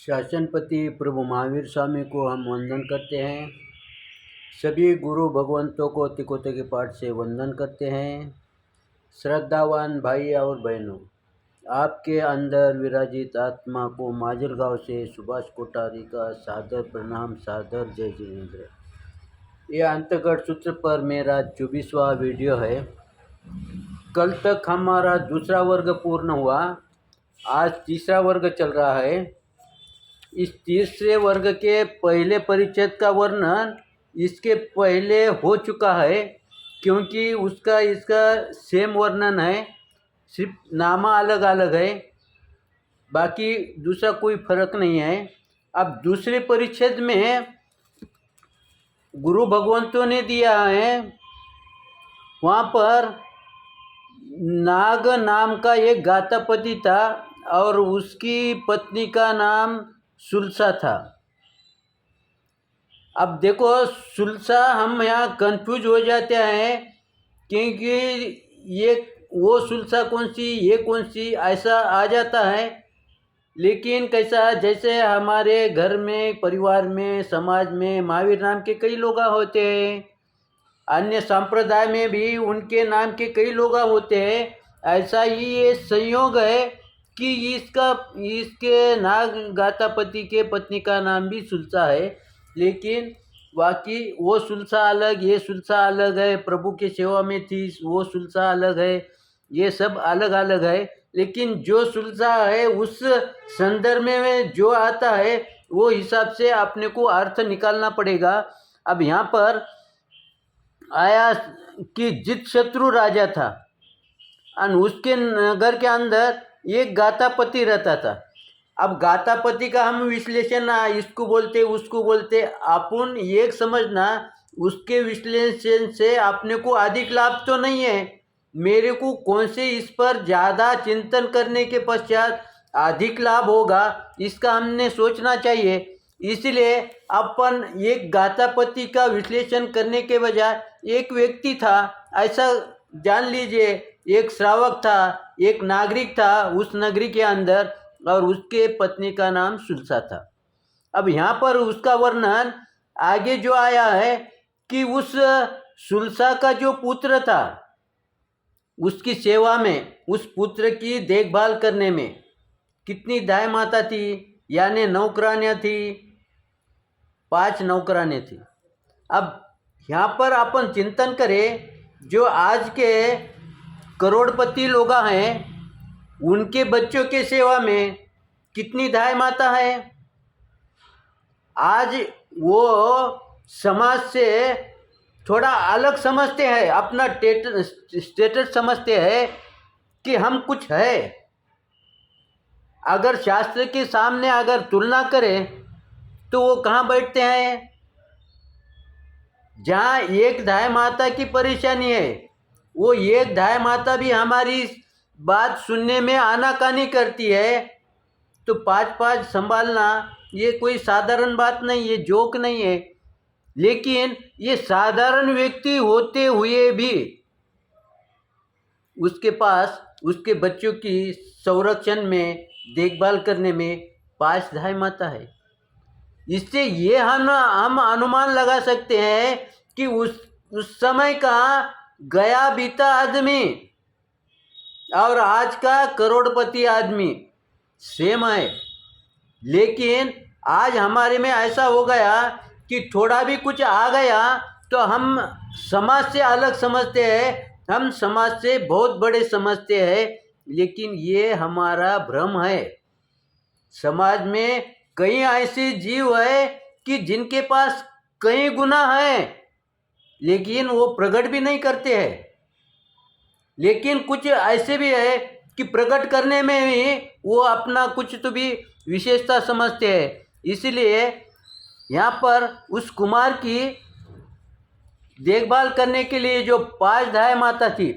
शासनपति प्रभु महावीर स्वामी को हम वंदन करते हैं। सभी गुरु भगवंतों को तिकोते के पाठ से वंदन करते हैं। श्रद्धावान भाई और बहनों, आपके अंदर विराजित आत्मा को माजलगांव से सुभाष कोठारी का सादर प्रणाम, सादर जय जिनेंद्र। ये अंतर्गत सूत्र पर मेरा 24वां वीडियो है। कल तक हमारा दूसरा वर्ग पूर्ण हुआ, आज तीसरा वर्ग चल रहा है। इस तीसरे वर्ग के पहले परिच्छेद का वर्णन इसके पहले हो चुका है, क्योंकि उसका इसका सेम वर्णन है, सिर्फ नामा अलग अलग है, बाकी दूसरा कोई फर्क नहीं है। अब दूसरे परिच्छेद में गुरु भगवंतों ने दिया है, वहाँ पर नाग नाम का एक गातापति था और उसकी पत्नी का नाम सुलसा था। अब देखो, सुलसा हम यहाँ कंफ्यूज हो जाते हैं, क्योंकि ये वो सुलसा कौन सी, ये कौन सी, ऐसा आ जाता है। लेकिन कैसा, जैसे हमारे घर में, परिवार में, समाज में महावीर नाम के कई लोग होते हैं, अन्य संप्रदाय में भी उनके नाम के कई लोग होते हैं। ऐसा ही ये संयोग है कि इसके नाग गातापति के पत्नी का नाम भी सुलसा है, लेकिन बाकी वो सुलसा अलग, ये सुलसा अलग है। प्रभु की सेवा में थी, वो सुलसा अलग है, ये सब अलग अलग है। लेकिन जो सुलसा है उस संदर्भ में जो आता है वो हिसाब से अपने को अर्थ निकालना पड़ेगा। अब यहाँ पर आया कि जित शत्रु राजा था और उसके नगर के अंदर एक गातापति रहता था। अब गातापति का हम विश्लेषण इसको बोलते उसको बोलते, अपन एक समझना, उसके विश्लेषण से अपने को अधिक लाभ तो नहीं है। मेरे को कौन से इस पर ज़्यादा चिंतन करने के पश्चात अधिक लाभ होगा, इसका हमने सोचना चाहिए। इसलिए अपन एक गातापति का विश्लेषण करने के बजाय एक व्यक्ति था, ऐसा जान लीजिए, एक श्रावक था, एक नागरिक था उस नगरी के अंदर, और उसके पत्नी का नाम सुलसा था। अब यहाँ पर उसका वर्णन आगे जो आया है कि उस सुलसा का जो पुत्र था, उसकी सेवा में, उस पुत्र की देखभाल करने में कितनी दाई माता थी, यानी नौकरानियाँ थी, 5 नौकरानियाँ थी। अब यहाँ पर अपन चिंतन करें, जो आज के करोड़पति लोग हैं, उनके बच्चों के सेवा में कितनी दाई माता है। आज वो समाज से थोड़ा अलग समझते हैं, अपना स्टेटस समझते हैं कि हम कुछ है। अगर शास्त्र के सामने अगर तुलना करें तो वो कहाँ बैठते हैं, जहाँ एक दाई माता की परेशानी है, वो एक दाई माता भी हमारी बात सुनने में आनाकानी करती है, तो 5 संभालना ये कोई साधारण बात नहीं है, जोक नहीं है। लेकिन ये साधारण व्यक्ति होते हुए भी उसके पास उसके बच्चों की संरक्षण में, देखभाल करने में 5 दाई माता है। इससे ये हम अनुमान लगा सकते हैं कि उस समय का गया बीता आदमी और आज का करोड़पति आदमी सेम है। लेकिन आज हमारे में ऐसा हो गया कि थोड़ा भी कुछ आ गया तो हम समाज से अलग समझते हैं, हम समाज से बहुत बड़े समझते हैं। लेकिन ये हमारा भ्रम है। समाज में कई ऐसे जीव है कि जिनके पास कई गुना है, लेकिन वो प्रकट भी नहीं करते हैं। लेकिन कुछ ऐसे भी है कि प्रकट करने में भी वो अपना कुछ तो भी विशेषता समझते हैं। इसलिए यहाँ पर उस कुमार की देखभाल करने के लिए जो 5 दाई माता थी,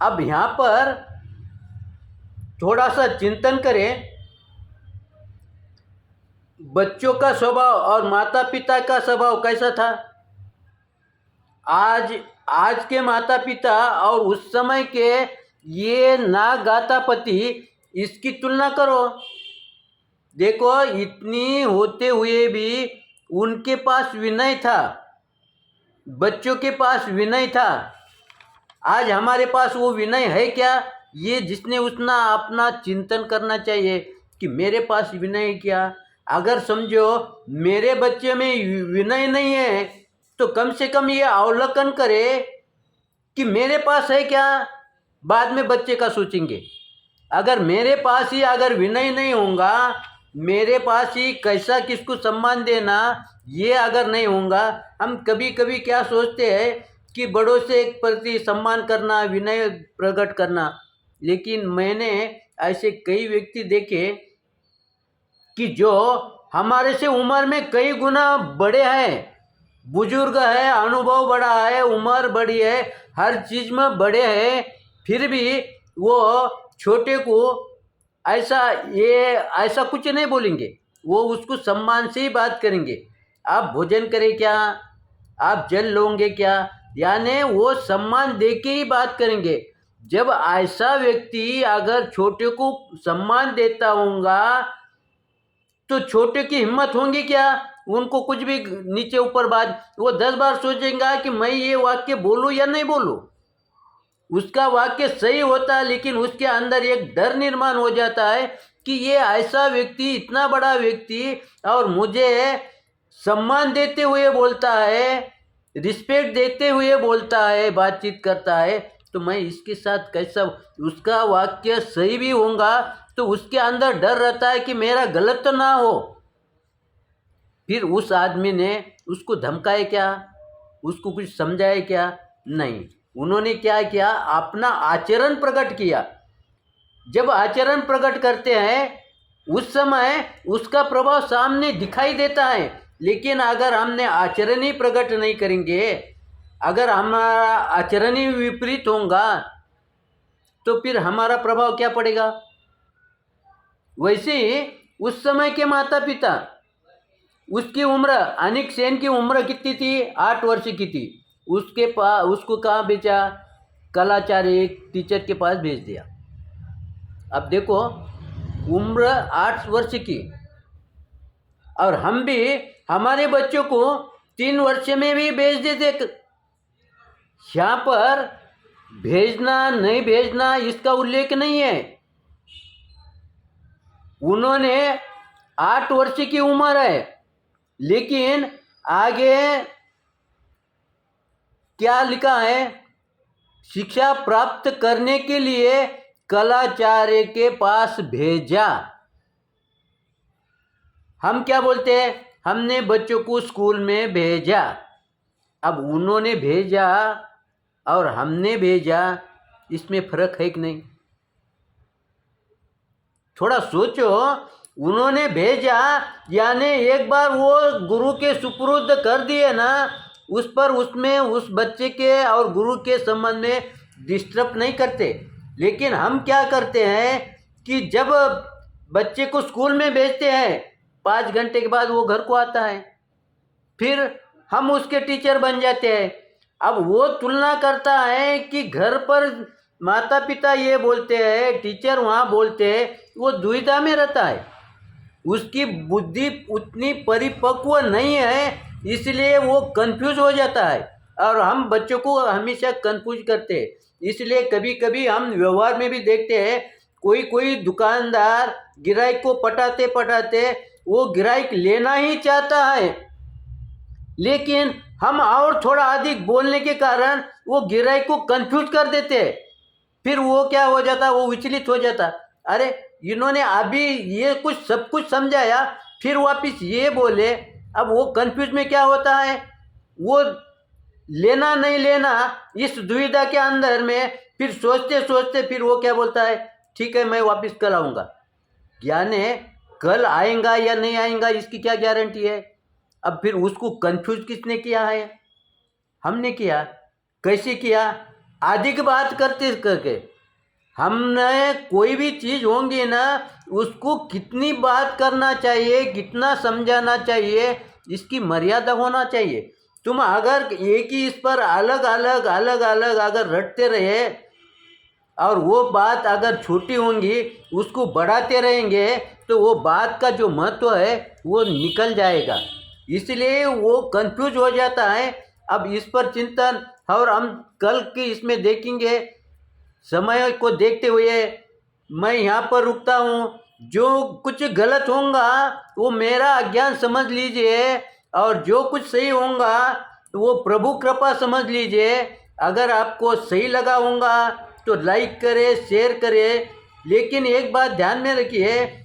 अब यहाँ पर थोड़ा सा चिंतन करें, बच्चों का स्वभाव और माता पिता का स्वभाव कैसा था। आज के माता पिता और उस समय के ये नाग गातापति, इसकी तुलना करो। देखो, इतनी होते हुए भी उनके पास विनय था, बच्चों के पास विनय था। आज हमारे पास वो विनय है क्या? ये जिसने उतना अपना चिंतन करना चाहिए कि मेरे पास विनय क्या। अगर समझो मेरे बच्चे में विनय नहीं है तो कम से कम ये अवलोकन करे कि मेरे पास है क्या, बाद में बच्चे का सोचेंगे। अगर मेरे पास ही अगर विनय नहीं होगा, मेरे पास ही कैसा किसको सम्मान देना ये अगर नहीं होगा, हम कभी कभी क्या सोचते हैं कि बड़ों से एक प्रति सम्मान करना, विनय प्रकट करना, लेकिन मैंने ऐसे कई व्यक्ति देखे कि जो हमारे से उम्र में कई गुना बड़े हैं, बुजुर्ग है, अनुभव बड़ा है, उम्र बड़ी है, हर चीज़ में बड़े हैं, फिर भी वो छोटे को ऐसा कुछ नहीं बोलेंगे। वो उसको सम्मान से ही बात करेंगे। आप भोजन करें क्या, आप जल लोगे क्या, यानी वो सम्मान दे के ही बात करेंगे। जब ऐसा व्यक्ति अगर छोटे को सम्मान देता होगा तो छोटे की हिम्मत होंगी क्या? उनको कुछ भी नीचे ऊपर बात, वो 10 बार सोचेगा कि मैं ये वाक्य बोलूं या नहीं बोलूं। उसका वाक्य सही होता है, लेकिन उसके अंदर एक डर निर्माण हो जाता है कि ये ऐसा व्यक्ति, इतना बड़ा व्यक्ति, और मुझे सम्मान देते हुए बोलता है, रिस्पेक्ट देते हुए बोलता है, बातचीत करता है, तो मैं इसके साथ कैसा। उसका वाक्य सही भी होगा तो उसके अंदर डर रहता है कि मेरा गलत तो ना हो। फिर उस आदमी ने उसको धमकाए क्या, उसको कुछ समझाए क्या? नहीं, उन्होंने क्या किया, अपना आचरण प्रकट किया। जब आचरण प्रकट करते हैं उस समय उसका प्रभाव सामने दिखाई देता है, लेकिन अगर हमने आचरण ही प्रकट नहीं करेंगे, अगर हमारा आचरण ही विपरीत होगा तो फिर हमारा प्रभाव क्या पड़ेगा? वैसे ही उस समय के माता पिता, उसकी उम्र, अनिक सेन की उम्र कितनी थी? 8 वर्ष की थी। उसको कहाँ भेजा? कलाचार्य एक टीचर के पास भेज दिया। अब देखो, उम्र 8 वर्ष की, और हम भी हमारे बच्चों को 3 वर्ष में भी भेज देते। यहाँ पर भेजना नहीं भेजना इसका उल्लेख नहीं है। उन्होंने 8 वर्ष की उम्र है, लेकिन आगे क्या लिखा है? शिक्षा प्राप्त करने के लिए कलाचार्य के पास भेजा। हम क्या बोलते हैं? हमने बच्चों को स्कूल में भेजा। अब उन्होंने भेजा और हमने भेजा, इसमें फर्क है कि नहीं? थोड़ा सोचो। उन्होंने भेजा यानी एक बार वो गुरु के सुपुर्द कर दिए ना, उस पर उसमें उस बच्चे के और गुरु के संबंध में डिस्टर्ब नहीं करते। लेकिन हम क्या करते हैं कि जब बच्चे को स्कूल में भेजते हैं, 5 घंटे के बाद वो घर को आता है, फिर हम उसके टीचर बन जाते हैं। अब वो तुलना करता है कि घर पर माता पिता ये बोलते हैं, टीचर वहाँ बोलते हैं, वो दुविधा में रहता है। उसकी बुद्धि उतनी परिपक्व नहीं है, इसलिए वो कंफ्यूज हो जाता है। और हम बच्चों को हमेशा कंफ्यूज करते हैं। इसलिए कभी कभी हम व्यवहार में भी देखते हैं, कोई दुकानदार ग्राहक को पटाते पटाते वो ग्राहक लेना ही चाहता है, लेकिन हम और थोड़ा अधिक बोलने के कारण वो ग्राहक को कंफ्यूज कर देते हैं। फिर वो क्या हो जाता, वो विचलित हो जाता। अरे इन्होंने अभी ये सब कुछ समझाया, फिर वापस ये बोले। अब वो कंफ्यूज में क्या होता है, वो लेना नहीं लेना इस दुविधा के अंदर में फिर सोचते सोचते फिर वो क्या बोलता है, ठीक है मैं वापस कल आऊँगा। यानी कल आएगा या नहीं आएगा इसकी क्या गारंटी है? अब फिर उसको कंफ्यूज किसने किया है? हमने किया। कैसे किया? अधिक बात करते करके। हमने कोई भी चीज़ होंगी ना, उसको कितनी बात करना चाहिए, कितना समझाना चाहिए, इसकी मर्यादा होना चाहिए। तुम अगर एक ही इस पर अलग अलग अगर रटते रहे और वो बात अगर छोटी होंगी उसको बढ़ाते रहेंगे तो वो बात का जो महत्व है वो निकल जाएगा, इसलिए वो कंफ्यूज हो जाता है। अब इस पर चिंतन और हम कल की इसमें देखेंगे। समय को देखते हुए मैं यहाँ पर रुकता हूँ। जो कुछ गलत होगा वो मेरा अज्ञान समझ लीजिए, और जो कुछ सही होगा तो वो प्रभु कृपा समझ लीजिए। अगर आपको सही लगा होगा तो लाइक करें, शेयर करें, लेकिन एक बात ध्यान में रखिए,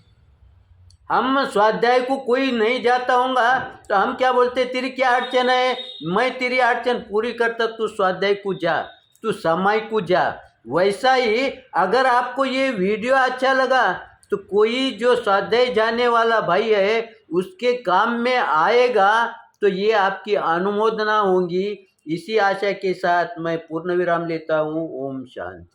हम स्वाध्याय को कोई नहीं जाता होगा तो हम क्या बोलते, तेरी क्या अड़चन है, मैं तेरी अड़चन पूरी करता, तू स्वाध्याय को जा, तू समय को जा। वैसा ही अगर आपको ये वीडियो अच्छा लगा तो कोई जो स्वाध्याय जाने वाला भाई है उसके काम में आएगा, तो ये आपकी अनुमोदना होगी। इसी आशा के साथ मैं पूर्ण विराम लेता हूँ। ओम शांति।